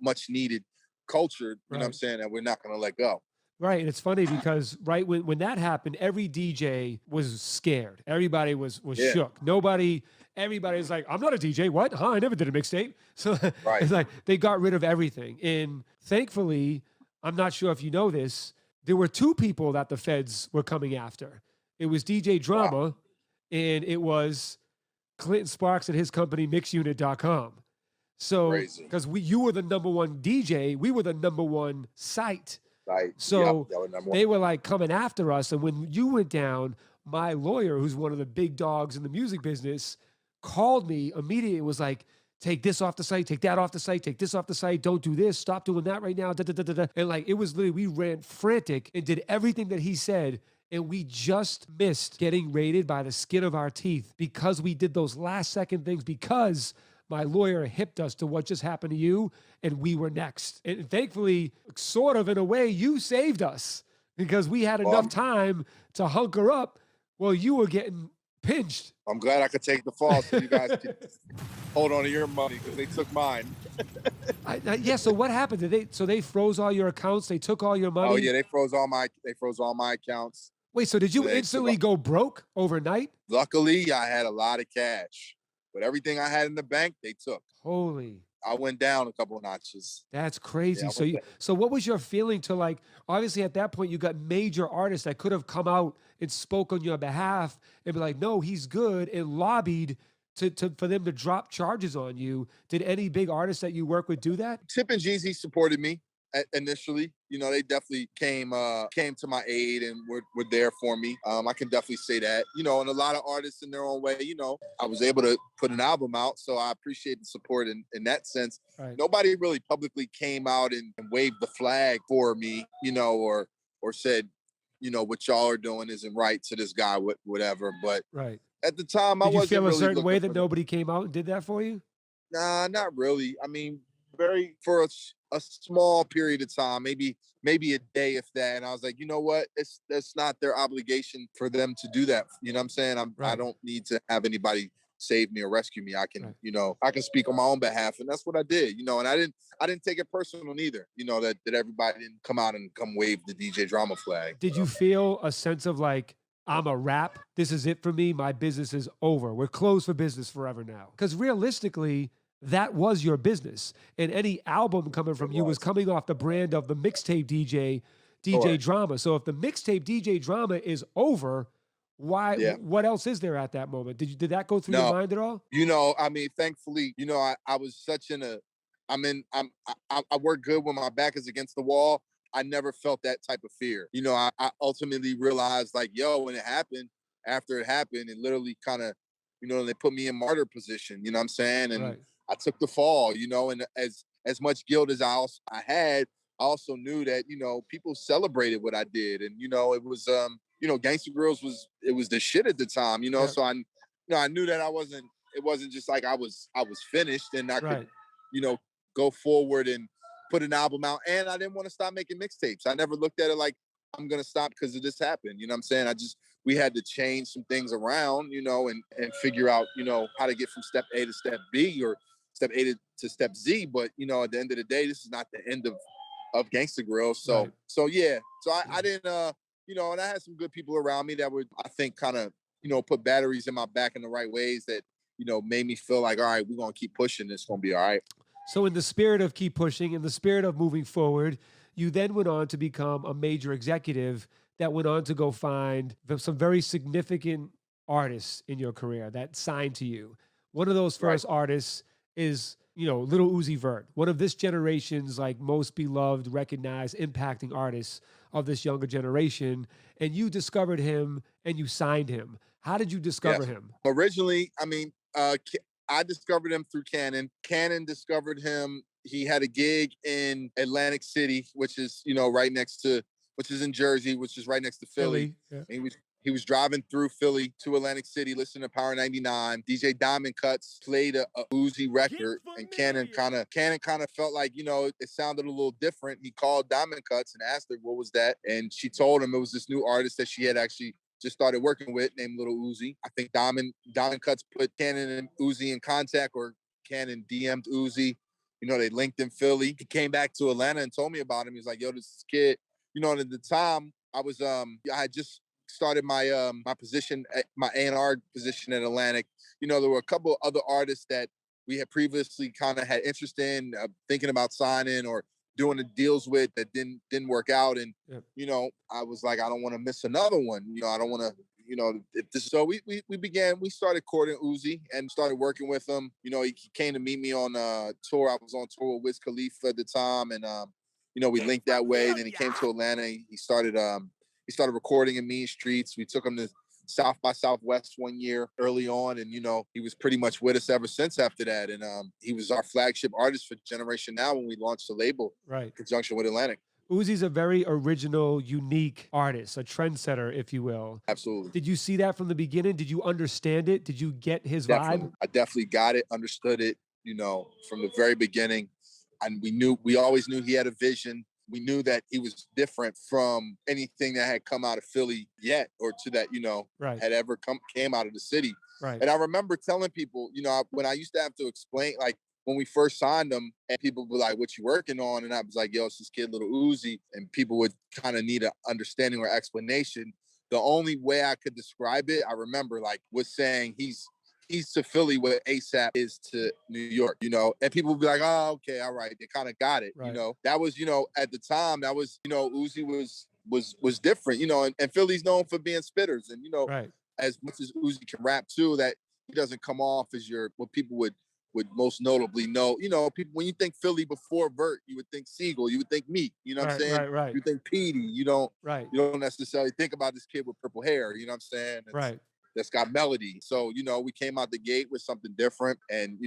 much needed culture. You know what I'm Right. saying? That we're not going to let go. Right. And it's funny because when that happened, every DJ was scared. Everybody was Yeah. shook. Everybody's like, I'm not a DJ. What? Huh? I never did a mixtape. So Right. it's like they got rid of everything. And thankfully, I'm not sure if you know this, there were two people that the feds were coming after. It was DJ Drama and it was Clinton Sparks and his company mixunit.com. So Crazy. because you were the number one DJ, we were the number one site. Right. So Yep, that was number they one. were like coming after us. And when you went down, my lawyer, who's one of the big dogs in the music business, called me immediately. It was like, take this off the site, take that off the site, take this off the site, don't do this, stop doing that right now. Da, da, da, da, da. And like, it was literally, we ran frantic and did everything that he said. And we just missed getting raided by the skin of our teeth because we did those last second things, because my lawyer hipped us to what just happened to you, and we were next. And thankfully, sort of in a way, you saved us because we had enough time to hunker up while you were getting pinched. I'm glad I could take the fall so you guys could hold on to your money, because they took mine. Yeah. So what happened? So they froze all your accounts. They took all your money. Oh yeah, they froze all my accounts. Wait. So did you They took instantly all- go broke overnight? Luckily, I had a lot of cash, but everything I had in the bank, they took. Holy. I went down a couple of notches. That's crazy. Yeah, I So went so what was your feeling to, like, obviously at that point you got major artists that could have come out and spoke on your behalf and be like, no, he's good, and lobbied for them to drop charges on you. Did any big artists that you work with do that? Tip and Jeezy supported me initially. They definitely came to my aid and were there for me. I can definitely say that. And a lot of artists in their own way. I was able to put an album out, so I appreciate the support in that sense. Right. Nobody really publicly came out and waved the flag for me, or said, what y'all are doing isn't right to this guy, whatever. But Right. at the time, I Did you wasn't feel a really certain way looking that for- nobody came out and did that for you? Nah, not really. I mean, for a small period of time, maybe a day, if that. And I was like, you know what? That's not their obligation for them to do that. You know what I'm saying? I Right. don't need to have anybody save me or rescue me. I can, Right. I can speak on my own behalf, and that's what I did. And I didn't take it personal either. That everybody didn't come out and come wave the DJ Drama flag. Did you feel a sense of like, I'm a rap, this is it for me, my business is over, we're closed for business forever now? Because realistically, that was your business. And any album coming from you was coming off the brand of the mixtape DJ Correct. Drama. So if the mixtape DJ Drama is over, why? Yeah. What else is there at that moment? Did that go through No. your mind at all? I mean, thankfully, I was such in a I work good when my back is against the wall. I never felt that type of fear. I ultimately realized like, yo, when it happened, after it happened, it literally kind of, they put me in martyr position, you know what I'm saying? And Right. I took the fall, and as much guilt as I had, I also knew that, people celebrated what I did. And, it was, Gangsta Grills was the shit at the time, Yeah. so I knew that it wasn't just like I was finished and I could, Right. go forward and put an album out. And I didn't want to stop making mixtapes. I never looked at it like I'm going to stop because of this happened. You know what I'm saying? We had to change some things around, and figure out, how to get from step A to step B or step A to step Z. But, at the end of the day, this is not the end of Gangsta Grill. So, Right. yeah. So I didn't, and I had some good people around me that would, I think, kind of, put batteries in my back in the right ways that, made me feel like, all right, we're going to keep pushing. It's going to be all right. So in the spirit of keep pushing, in the spirit of moving forward, you then went on to become a major executive that went on to go find some very significant artists in your career that signed to you. One of those first artists is, Little Uzi Vert, one of this generation's like most beloved, recognized, impacting artists of this younger generation. And you discovered him and you signed him. How did you discover him? Originally, I discovered him through Cannon. Cannon discovered him. He had a gig in Atlantic City, which is, which is in Jersey, which is right next to Philly. Yeah. And he was driving through Philly to Atlantic City, listening to Power 99. DJ Diamond Cuts played a Uzi record, and Cannon kind of felt like, it sounded a little different. He called Diamond Cuts and asked her what was that, and she told him it was this new artist that she had actually just started working with named Little Uzi. I think Diamond Cuts put Cannon and Uzi in contact, or Cannon DM'd Uzi. They linked in Philly. He came back to Atlanta and told me about him. He was like, yo, this kid. And at the time I was I had just started my my position at my A&R position at Atlantic. There were a couple of other artists that we had previously kind of had interest in, thinking about signing or doing the deals with that didn't work out. And, I was like, I don't want to miss another one. I don't want to, if this, so we started courting Uzi and started working with him. He came to meet me on tour. I was on tour with Wiz Khalifa at the time. And, we linked that way. Then he came to Atlanta. He started recording in Mean Streets. We took him to South by Southwest one year early on. And, he was pretty much with us ever since after that. And he was our flagship artist for Generation Now when we launched the label in conjunction with Atlantic. Uzi's a very original, unique artist, a trendsetter, if you will. Absolutely. Did you see that from the beginning? Did you understand it? Did you get his vibe? I definitely got it, understood it, from the very beginning. And we always knew he had a vision. We knew that he was different from anything that had come out of Philly yet, or to that, had ever came out of the city. Right. And I remember telling people, when I used to have to explain, like when we first signed him, and people would be like, what you working on? And I was like, yo, it's this kid, Little Uzi. And people would kind of need an understanding or explanation. The only way I could describe it, I remember, was saying he's to Philly what ASAP is to New York, and people would be like, oh, okay, all right. They kind of got it, that was, at the time that was, Uzi was different, and Philly's known for being spitters. And, as much as Uzi can rap too, that he doesn't come off as what people would most notably know. People, when you think Philly before Vert, you would think Siegel, you would think Meek, what I'm saying? Right. You think Petey, you don't necessarily think about this kid with purple hair, you know what I'm saying? That's got melody. So, we came out the gate with something different. And,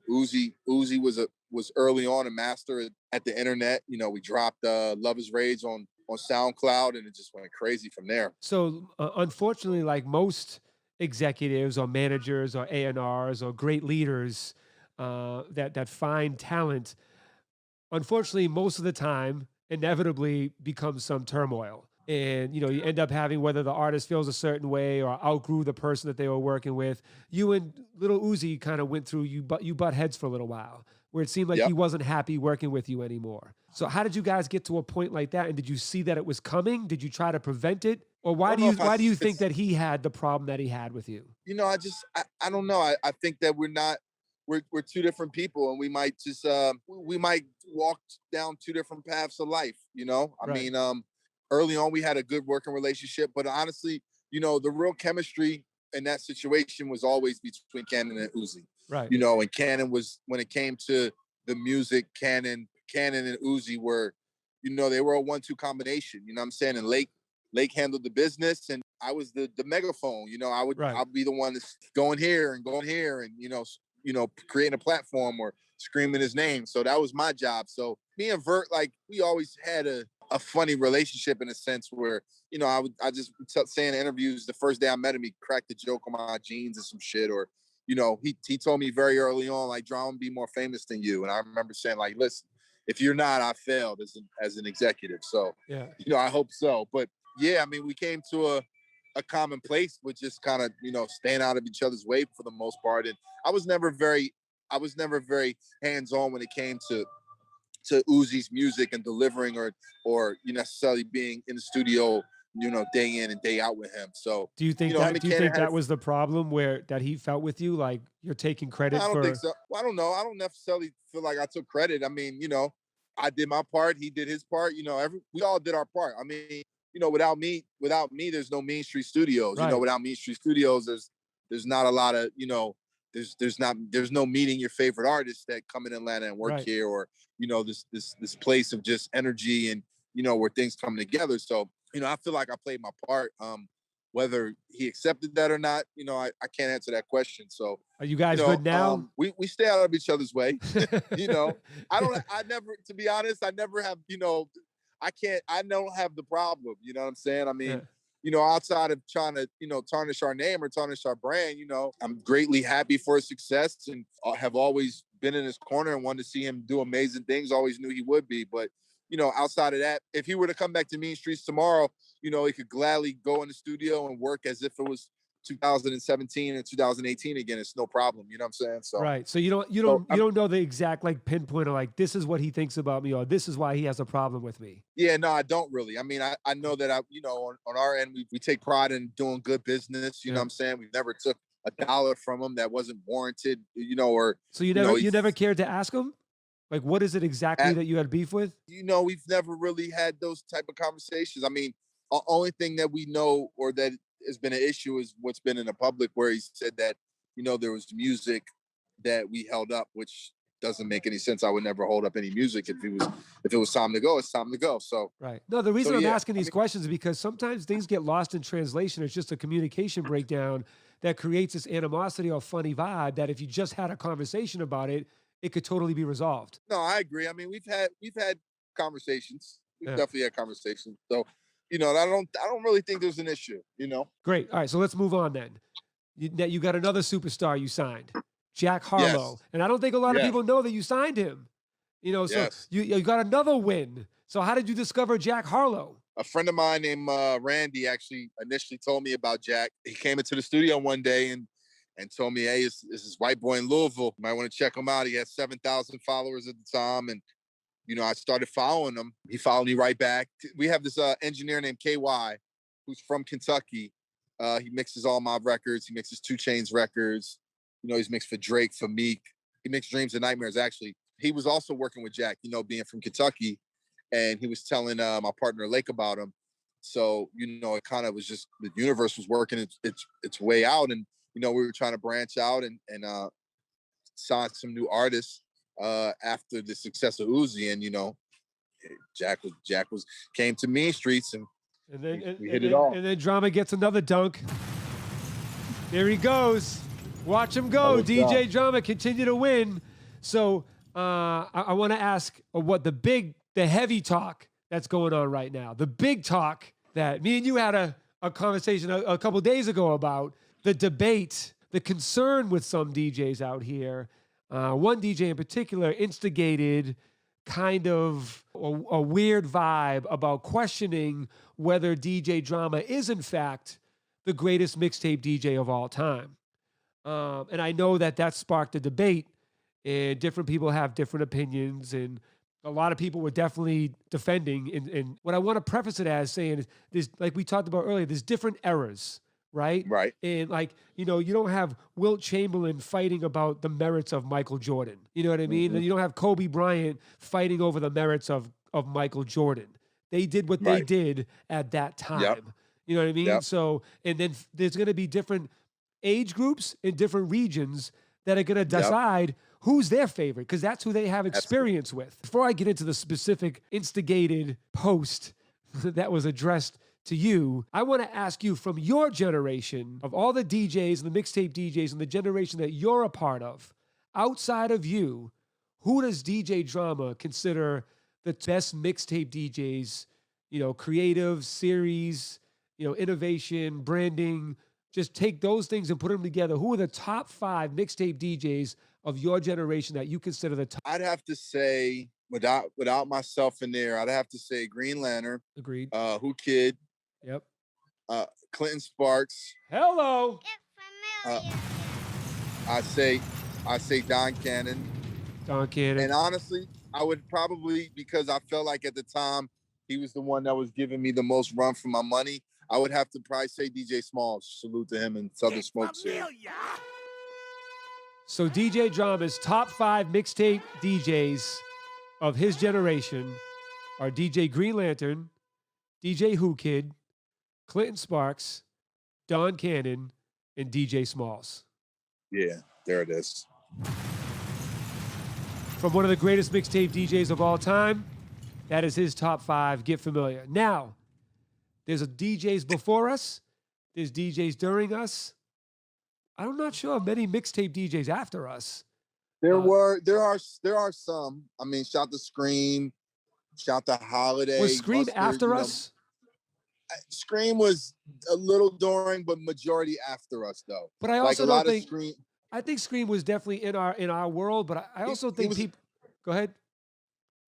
Uzi was early on a master at the internet. We dropped Love Is Rage on SoundCloud, and it just went crazy from there. So unfortunately, like most executives or managers or A&Rs or great leaders that find talent, unfortunately, most of the time, inevitably becomes some turmoil. And, you end up having, whether the artist feels a certain way or outgrew the person that they were working with. You and Little Uzi kind of went through, you butt heads for a little while, where it seemed like he wasn't happy working with you anymore. So how did you guys get to a point like that? And did you see that it was coming? Did you try to prevent it? Or why do you think that he had the problem that he had with you? I don't know. I think that we're two different people, and we might just we might walk down two different paths of life. I mean, early on we had a good working relationship, but honestly, the real chemistry in that situation was always between Cannon and Uzi. Right. And Cannon was, when it came to the music Cannon and Uzi were, they were a 1-2 combination. You know what I'm saying? And Lake handled the business, and I was the megaphone. I'll be the one that's going here and creating a platform or screaming his name. So that was my job. So me and Vert, like, we always had a funny relationship in a sense where, I just saying in interviews the first day I met him, he cracked a joke on my jeans and some shit, or he told me very early on, like, Drama be more famous than you. And I remember saying, like, listen, if you're not, I failed as an executive. So, yeah, I hope so. But yeah, I mean, we came to a common place with just kind of, staying out of each other's way for the most part. And I was never very hands-on when it came to Uzi's music and delivering or necessarily being in the studio, day in and day out with him. So do you think that was the problem that he felt with you? Like, you're taking credit I don't think so. Well, I don't know. I don't necessarily feel like I took credit. I mean, I did my part. He did his part. We all did our part. I mean, without me, there's no Mean Street Studios. Right. Without Mean Street Studios, there's not a lot of, there's no meeting your favorite artists that come in Atlanta and work here, or, this place of just energy and, where things come together. So, I feel like I played my part. Whether he accepted that or not, I can't answer that question. So are you guys good now? We stay out of each other's way. To be honest, I never have, I don't have the problem. You know what I'm saying? I mean, outside of trying to, tarnish our name or tarnish our brand, I'm greatly happy for his success and have always been in his corner and wanted to see him do amazing things. Always knew he would be. But, outside of that, if he were to come back to Mean Streets tomorrow, he could gladly go in the studio and work as if it was 2017 and 2018 again. It's no problem. You know what I'm saying? So right. So you don't know the exact like pinpoint of like, this is what he thinks about me, or this is why he has a problem with me. Yeah, no, I don't really. I mean, I know that on our end, we take pride in doing good business. You know what I'm saying? We never took $1 from him that wasn't warranted, or. So you never cared to ask him? Like, what is it exactly that you had beef with? We've never really had those type of conversations. I mean, the only thing that we know or that has been an issue is what's been in the public, where he said that, there was music that we held up, which doesn't make any sense. I would never hold up any music. If it was time to go, it's time to go. So right. No, the reason I'm asking these questions is because sometimes things get lost in translation. It's just a communication breakdown that creates this animosity or funny vibe that if you just had a conversation about it, it could totally be resolved. No, I agree. I mean, we've had conversations. We've definitely had conversations. So, I don't really think there's an issue, Great. All right. So let's move on then. You got another superstar you signed, Jack Harlow. Yes. And I don't think a lot of people know that you signed him. So you got another win. So how did you discover Jack Harlow? A friend of mine named Randy actually initially told me about Jack. He came into the studio one day and told me, hey, it's this white boy in Louisville. You might want to check him out. He had 7,000 followers at the time. And, I started following him. He followed me right back. We have this engineer named KY, who's from Kentucky. He mixes all my records. He mixes 2 Chainz records. He's mixed for Drake, for Meek. He mixed Dreams and Nightmares, actually. He was also working with Jack, being from Kentucky. And he was telling my partner Lake about him. So, it kind of was just, the universe was working its way out. And, we were trying to branch out and sign some new artists after the success of Uzi. And, Jack came to Mean Streets and we hit it off. And then Drama gets another dunk. There he goes. Watch him go. DJ Drama continue to win. So I want to ask what the heavy talk that's going on right now. The big talk that me and you had a conversation a couple days ago about. The debate, the concern with some DJs out here. One DJ in particular instigated kind of a weird vibe about questioning whether DJ Drama is in fact the greatest mixtape DJ of all time. And I know that sparked a debate, and different people have different opinions, and a lot of people were definitely defending. And what I want to preface it as saying is, there's, like we talked about earlier, there's different eras. Right. And you don't have Wilt Chamberlain fighting about the merits of Michael Jordan. You know what I mean? And you don't have Kobe Bryant fighting over the merits of Michael Jordan. They did what they did at that time. Yep. You know what I mean? Yep. So, and then there's going to be different age groups in different regions that are going to decide who's their favorite, because that's who they have experience with. Before I get into the specific instigated post that was addressed to you, I want to ask you, from your generation, of all the DJs and the mixtape DJs and the generation that you're a part of, outside of you, who does DJ Drama consider the best mixtape DJs, creative, series, innovation, branding? Just take those things and put them together. Who are the top 5 mixtape DJs of your generation that you consider the top? I'd have to say, without myself in there, I'd have to say Green Lantern. Agreed. Who Kid. Yep. Clinton Sparks. Hello. Get familiar. I say Don Cannon. Don Cannon. And honestly, I would probably, because I felt like at the time he was the one that was giving me the most run for my money, I would have to probably say DJ Smalls. Salute to him and Southern Smoke Series. So DJ Drama's top 5 mixtape DJs of his generation are DJ Green Lantern, DJ Who Kid, Clinton Sparks, Don Cannon, and DJ Smalls. Yeah, there it is. From one of the greatest mixtape DJs of all time, that is his top 5. Get familiar. Now, there's DJs before us. There's DJs during us. I'm not sure of many mixtape DJs after us. There are some. I mean, shout to Scream, shout to Holiday. Was Scream Mustard, after us? Scream was a little during, but majority after us though. But I also don't think Scream. I think Scream was definitely in our world. But I also think people. Go ahead.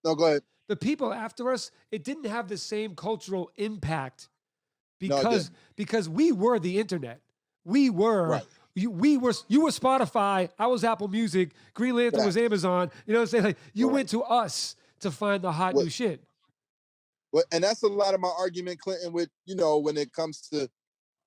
No, go ahead. The people after us, it didn't have the same cultural impact because we were the internet. We were. Right. You were Spotify. I was Apple Music. Green Lantern was Amazon. You know what I'm saying? Like, you went to us to find the hot new shit. Well, and that's a lot of my argument, Clinton, with, when it comes to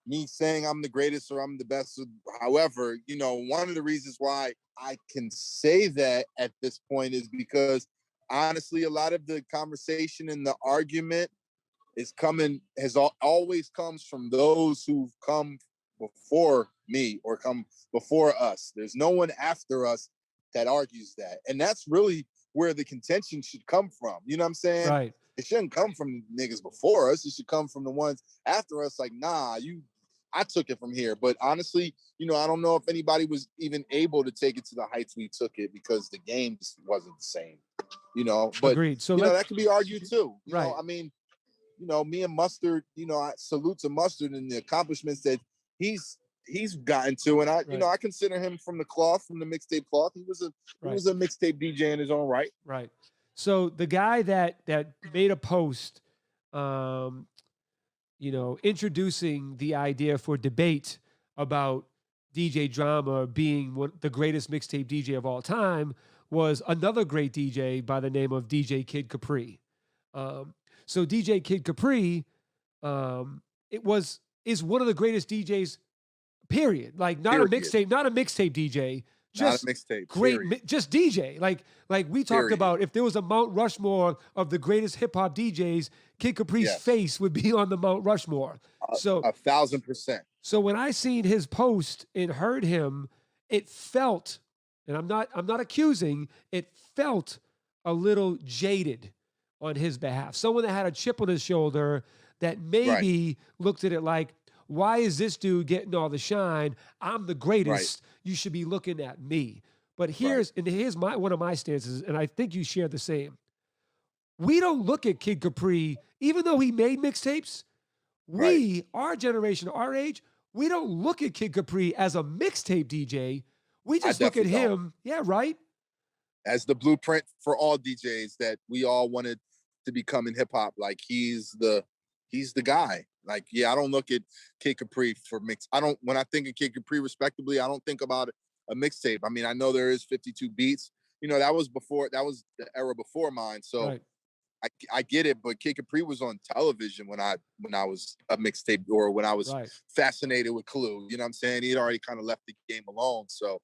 me saying I'm the greatest or I'm the best. However, one of the reasons why I can say that at this point is because honestly, a lot of the conversation and the argument always comes from those who've come before me or come before us. There's no one after us that argues that. And that's really where the contention should come from. You know what I'm saying? Right. It shouldn't come from the niggas before us. It should come from the ones after us. Like, nah, I took it from here. But honestly, I don't know if anybody was even able to take it to the heights we took it because the game just wasn't the same. But agreed. So that can be argued too. Right. I mean, me and Mustard, I salute to Mustard and the accomplishments that he's gotten to, and I consider him from the mixtape cloth. He was a mixtape DJ in his own right. Right. So the guy that made a post, introducing the idea for debate about DJ Drama being the greatest mixtape DJ of all time was another great DJ by the name of DJ Kid Capri. So DJ Kid Capri, is one of the greatest DJs. Period. Like not a mixtape DJ. Just mixtape. Great, just DJ. Like we talked about, if there was a Mount Rushmore of the greatest hip hop DJs, Kid Capri's face would be on the Mount Rushmore. So 1,000%. So when I seen his post and heard him, it felt, and I'm not accusing, it felt a little jaded on his behalf. Someone that had a chip on his shoulder that maybe looked at it like, why is this dude getting all the shine? I'm the greatest. You should be looking at me. But here's one of my stances, and I think you share the same. We don't look at Kid Capri, even though he made mixtapes. Our generation, our age, we don't look at Kid Capri as a mixtape DJ. We just look at him, as the blueprint for all DJs that we all wanted to become in hip hop. Like he's the guy. Like, I don't look at Kid Capri for mix. When I think of Kid Capri respectably, I don't think about a mixtape. I mean, I know there is 52 beats. That was the era before mine. So I get it, but Kid Capri was on television when I was a mixtape, or when I was fascinated with Clue. You know what I'm saying? He had already kind of left the game alone. So,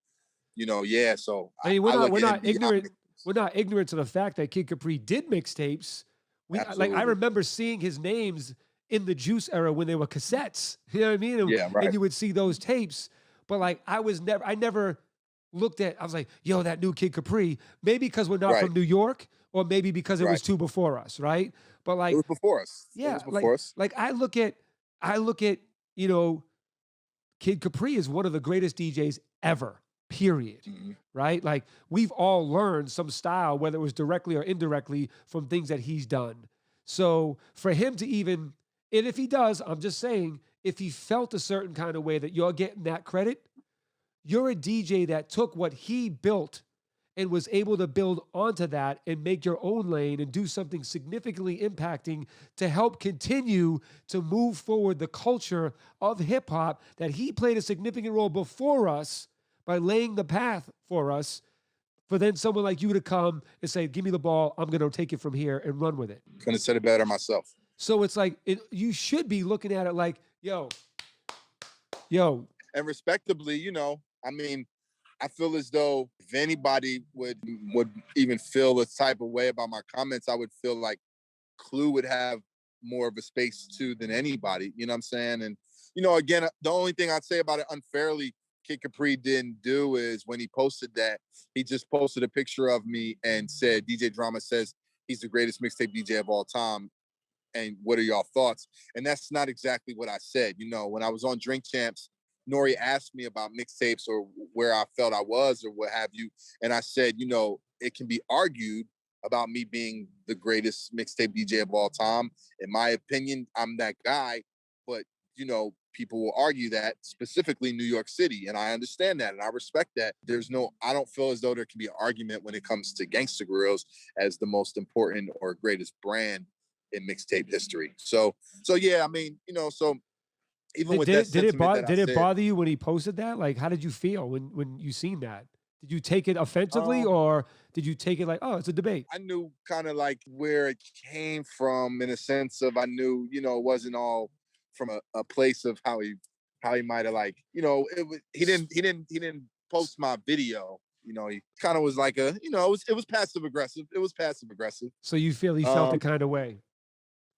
so I mean, we're not ignorant. We're not ignorant to the fact that Kid Capri did mixtapes. I remember seeing his names in the Juice era when they were cassettes. You know what I mean? And you would see those tapes. But I never looked at, I was like, yo, that new Kid Capri, maybe because we're not Right. from New York, or maybe because it was Right. two before us, right? But It like, was before us. It yeah, was before us. like I look at, you know, Kid Capri is one of the greatest DJs ever, period. Mhm. Right? Like we've all learned some style, whether it was directly or indirectly, from things that he's done. So for him to even, and if he does, I'm just saying, if he felt a certain kind of way that you're getting that credit, you're a DJ that took what he built and was able to build onto that and make your own lane and do something significantly impacting to help continue to move forward the culture of hip hop that he played a significant role before us by laying the path for us, for then someone like you to come and say, give me the ball, I'm going to take it from here and run with it. Couldn't have said it better myself. So it's like, you should be looking at it like, yo. And respectably, you know, I mean, I feel as though if anybody would even feel a type of way about my comments, I would feel like Clue would have more of a space too than anybody. You know what I'm saying? And, you know, again, the only thing I'd say about it unfairly, Kid Capri didn't do is when he posted that, he just posted a picture of me and said, DJ Drama says he's the greatest mixtape DJ of all time. And what are y'all thoughts? And that's not exactly what I said. You know, when I was on Drink Champs, Nori asked me about mixtapes or where I felt I was or what have you. And I said, you know, it can be argued about me being the greatest mixtape DJ of all time. In my opinion, I'm that guy. But, you know, people will argue that, specifically New York City. And I understand that and I respect that. I don't feel as though there can be an argument when it comes to Gangsta Grills as the most important or greatest brand in mixtape history. So yeah, I mean, you know, so even with that sentiment did it bother you when he posted that? Like, how did you feel when you seen that? Did you take it offensively or did you take it like, oh, it's a debate? I knew kind of like where it came from in a sense of I knew, you know, it wasn't all from a place of how he might have like, you know, he didn't post my video. You know, he kind of was like it was passive aggressive. It was passive aggressive. So you feel he felt the kind of way?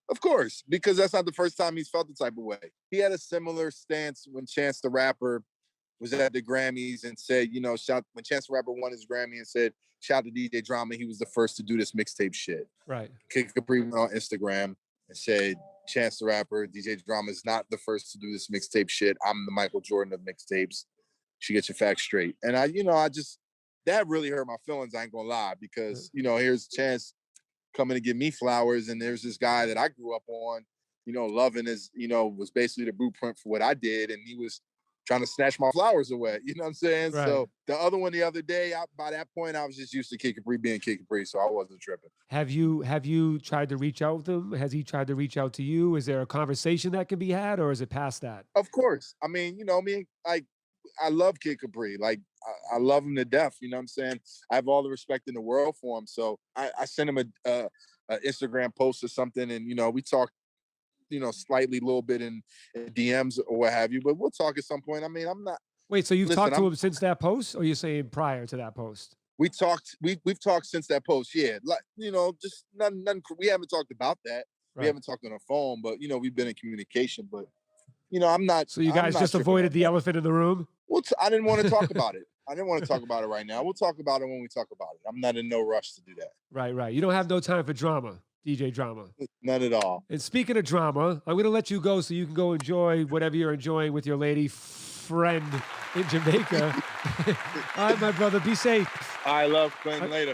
Of course, because that's not the first time he's felt the type of way. He had a similar stance when Chance the Rapper was at the Grammys and said, you know, when Chance the Rapper won his Grammy and said, shout to DJ Drama, he was the first to do this mixtape shit. Right. Kid Capri went on Instagram and said, Chance the Rapper, DJ Drama is not the first to do this mixtape shit. I'm the Michael Jordan of mixtapes. Should get your facts straight. And that really hurt my feelings, I ain't gonna lie, because, you know, here's Chance coming to give me flowers, and there's this guy that I grew up on, you know, loving was basically the blueprint for what I did, and he was trying to snatch my flowers away. You know what I'm saying? Right. So the other one the other day, by that point, I was just used to Kid Capri being Kid Capri, so I wasn't tripping. Have you tried to reach out with him? Has he tried to reach out to you? Is there a conversation that can be had, or is it past that? Of course. I mean, you know, like, I love Kid Capri. Like, I love him to death. You know what I'm saying? I have all the respect in the world for him. So I sent him a Instagram post or something, and, you know, we talked, you know, slightly a little bit in DMs or what have you, but we'll talk at some point. I mean, I'm not. Wait, so you've talked to him since that post, or you're saying prior to that post? We've talked since that post. Yeah. Like, you know, just nothing. We haven't talked about that. Right. We haven't talked on the phone, but, you know, we've been in communication, but, you know, I'm not. So you guys just avoided the elephant in the room? Well, I didn't want to talk about it. I didn't want to talk about it right now. We'll talk about it when we talk about it. I'm not in no rush to do that. Right. You don't have no time for drama, DJ Drama. Not at all. And speaking of drama, I'm going to let you go so you can go enjoy whatever you're enjoying with your lady friend in Jamaica. All right, my brother. Be safe. I love Quinn. Later.